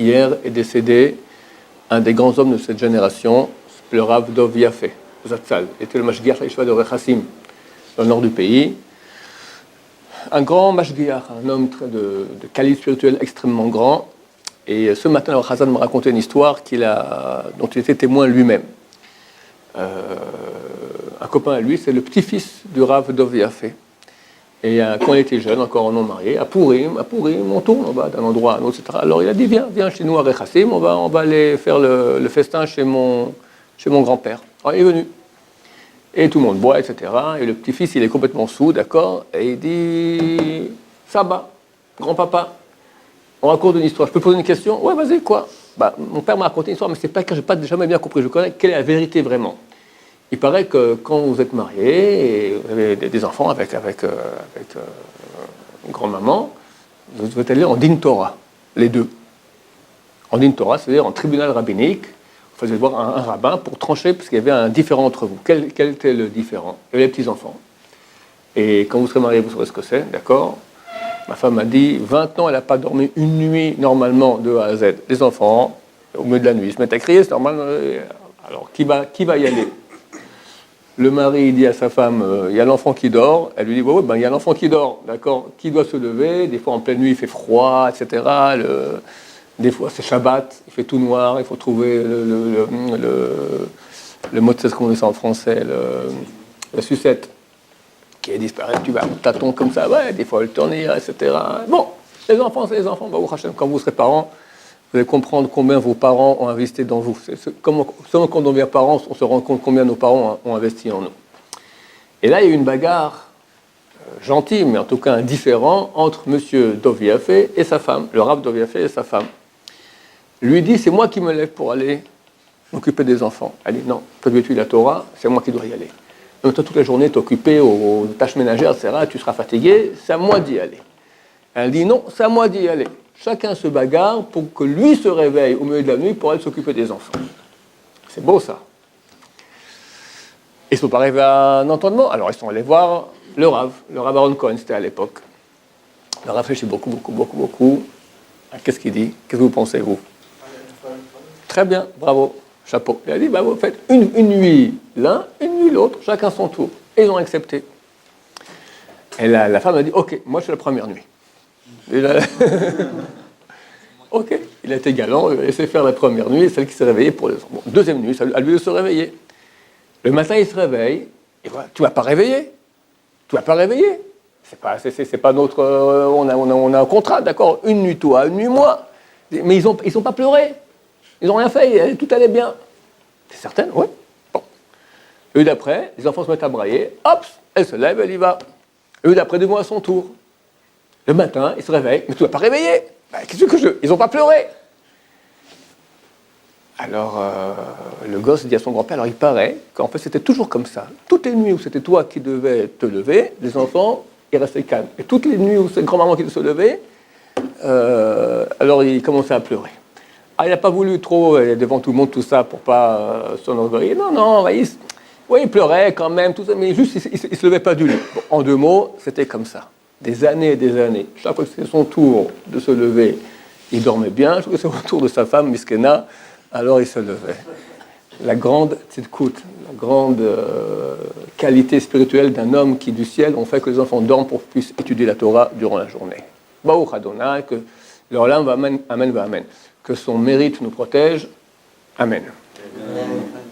hier est décédé un des grands hommes de cette génération, le Rav Dov Yaffe, Zatzal. Il était le Mashgiach Yeshiva de Rechassim, dans le nord du pays. Un grand Mashgiach, un homme de qualité spirituelle extrêmement grand. Et ce matin, le Chazan m'a raconté une histoire dont il était témoin lui-même. Un copain à lui, c'est le petit-fils du Rav Dov Yaffe. Et quand il était jeune, encore non marié, à Purim, on tourne, on va d'un endroit à un autre, etc. Alors il a dit, viens chez nous à Rechassim, on va aller faire le festin chez mon grand-père. Alors il est venu. Et tout le monde boit, etc. Et le petit-fils, il est complètement saoul, d'accord. Et il dit, Saba, grand-papa, on raconte une histoire. Je peux poser une question? Ouais, vas-y, quoi? Mon père m'a raconté une histoire, mais c'est pas que je n'ai pas jamais bien compris. Je connais quelle est la vérité vraiment. Il paraît que quand vous êtes marié et vous avez des enfants avec grand-maman, vous êtes allés en din Torah, les deux. En din Torah, c'est-à-dire en tribunal rabbinique, vous faisiez voir un rabbin pour trancher, parce qu'il y avait un différend entre vous. Quel était le différend? Il y avait les petits-enfants. Et quand vous serez mariés, vous saurez ce que c'est, d'accord? Ma femme m'a dit, 20 ans, elle n'a pas dormi une nuit normalement de A à Z. Les enfants, au milieu de la nuit, ils se mettent à crier, c'est normal. Alors, qui va y aller? Le mari dit à sa femme, il y a l'enfant qui dort. Elle lui dit, ouais, il y a l'enfant qui dort, d'accord? Qui doit se lever? Des fois, en pleine nuit, il fait froid, etc. Des fois, c'est Shabbat, il fait tout noir. Il faut trouver le mot de ce qu'on dit ça en français, la sucette qui est disparue. Tu vas un tâton comme ça, ouais, des fois, le tournir, etc. Bon, les enfants, c'est les enfants. Quand vous serez parents, vous allez comprendre combien vos parents ont investi dans vous. Selon quand on devient parents, on se rend compte combien nos parents ont investi en nous. Et là, il y a eu une bagarre gentille, mais en tout cas indifférent, entre M. Dov Yaffe et sa femme, le Rav Dov Yaffe et sa femme. Lui dit, c'est moi qui me lève pour aller m'occuper des enfants. Elle dit, non, toi tu étudies la Torah, c'est moi qui dois y aller. Donc toi, toute la journée, tu es occupé aux tâches ménagères, etc., tu seras fatigué, c'est à moi d'y aller. Elle dit, non, c'est à moi d'y aller. Chacun se bagarre pour que lui se réveille au milieu de la nuit pour aller s'occuper des enfants. C'est beau, ça. Ils ne sont pas arrivés à un entendement. Alors, ils sont allés voir le Rav Aaron Cohen, c'était à l'époque. Le Rav réfléchit beaucoup. Qu'est-ce qu'il dit? Qu'est-ce que vous pensez, vous? Très bien, bravo, chapeau. Il a dit, vous faites une nuit l'un, une nuit l'autre, chacun son tour. Et ils ont accepté. Et la femme a dit, ok, moi je fais la première nuit. Ok, il a été galant, il a laissé faire la première nuit, celle qui s'est réveillée pour les enfants. Bon, deuxième nuit, à lui de se réveiller. Le matin, il se réveille, et voilà, tu ne vas pas réveiller. C'est pas notre... on a un contrat, d'accord? Une nuit toi, une nuit moi. Mais ils ont pas pleuré. Ils n'ont rien fait, tout allait bien. T'es certaine? Oui. Bon. Et d'après, les enfants se mettent à brailler, hop, elle se lève, elle y va. Et d'après, devant à son tour. Le matin, ils se réveillent, mais tu ne vas pas réveiller. Qu'est-ce que ils n'ont pas pleuré. Alors, le gosse dit à son grand-père, alors il paraît qu'en fait, c'était toujours comme ça. Toutes les nuits où c'était toi qui devais te lever, les enfants, ils restaient calmes. Et toutes les nuits où c'est grand-maman qui devait se lever, alors il commençait à pleurer. Ah, il n'a pas voulu trop, devant tout le monde, tout ça, pour pas s'enorgueillir. Non, il pleurait quand même, tout ça, mais juste, il ne se levait pas du lit. Bon, en 2 mots, c'était comme ça. Des années et des années. Chaque fois que c'était son tour de se lever, il dormait bien. Chaque fois que c'était son tour de sa femme, Miskena, alors il se levait. La grande tzidkut, la grande qualité spirituelle d'un homme qui, du ciel, ont fait que les enfants dorment pour qu'ils puissent étudier la Torah durant la journée. Baruch Adonai, que leur âme va amen, amen, va amen. Que son mérite nous protège. Amen. Amen.